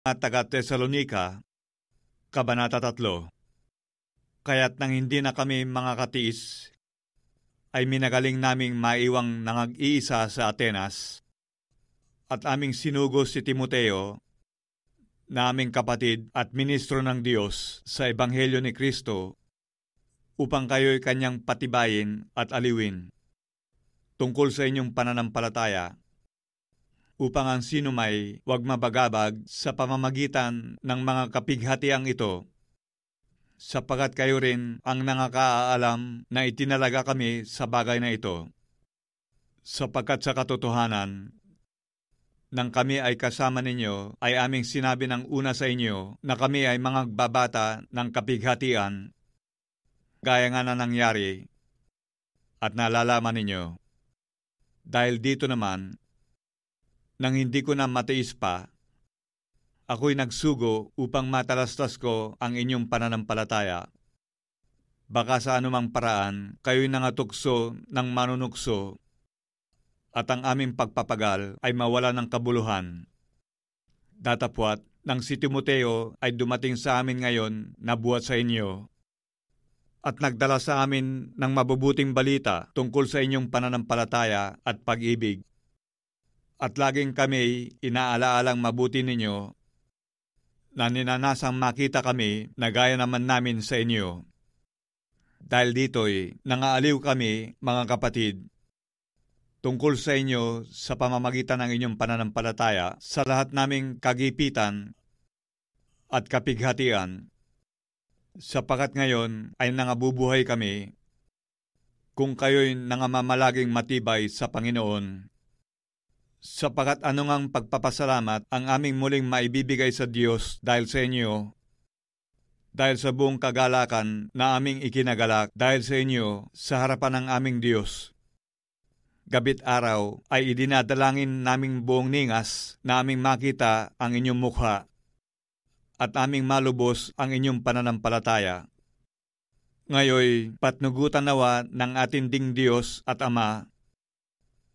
Taga-Tesalonika, Kabanata 3. Kaya't nang hindi na kami mga katiis, ay minagaling naming maiwang nangag-iisa sa Atenas, at aming sinugo si Timoteo, na aming kapatid at ministro ng Diyos sa Ebanghelyo ni Kristo, upang kayo'y kanyang patibayin at aliwin tungkol sa inyong pananampalataya, upang ang sinumay huwag mabagabag sa pamamagitan ng mga kapighatiang ito, sapagkat kayo rin ang nangakaalam na itinalaga kami sa bagay na ito. Sapagkat sa katotohanan, nang kami ay kasama ninyo, ay aming sinabi ng una sa inyo na kami ay mga babata ng kapighatian, gaya nga na nangyari at nalalaman ninyo. Dahil dito naman, nang hindi ko na matiis pa, ako'y nagsugo upang matalastas ko ang inyong pananampalataya. Baka sa anumang paraan, kayo'y nangatukso ng manunukso, at ang aming pagpapagal ay mawala ng kabuluhan. Datapwat, nang si Timoteo ay dumating sa amin ngayon na buhat sa inyo, at nagdala sa amin ng mabubuting balita tungkol sa inyong pananampalataya at pag-ibig. At laging kami inaalaalang mabuti ninyo, na ninanasang makita kami na gaya naman namin sa inyo. Dahil dito'y nangaaliw kami, mga kapatid, tungkol sa inyo sa pamamagitan ng inyong pananampalataya sa lahat naming kagipitan at kapighatian, sapagkat ngayon ay nangabubuhay kami kung kayo'y nangamamalaging matibay sa Panginoon. Sapagkat anong pagpapasalamat ang aming muling maibibigay sa Diyos dahil sa inyo, dahil sa buong kagalakan na aming ikinagalak dahil sa inyo sa harapan ng aming Diyos. Gabit araw ay idinadalangin naming buong ningas na aming makita ang inyong mukha at aming malubos ang inyong pananampalataya. Ngayoy, patnugutan nawa ng ating ding Diyos at Ama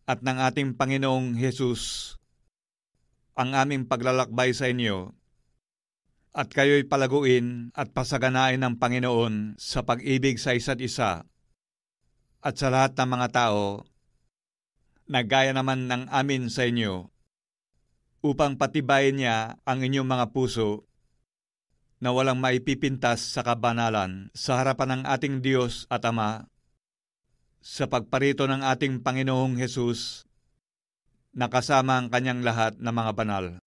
at ng ating Panginoong Hesus ang aming paglalakbay sa inyo, at kayo'y palaguin at pasaganain ng Panginoon sa pag-ibig sa isa't isa at sa lahat ng mga tao, na gaya naman ng amin sa inyo, upang patibayin niya ang inyong mga puso na walang maipipintas sa kabanalan sa harapan ng ating Diyos at Ama, sa pagparito ng ating Panginoong Hesus, na kasama ang kanyang lahat na mga banal.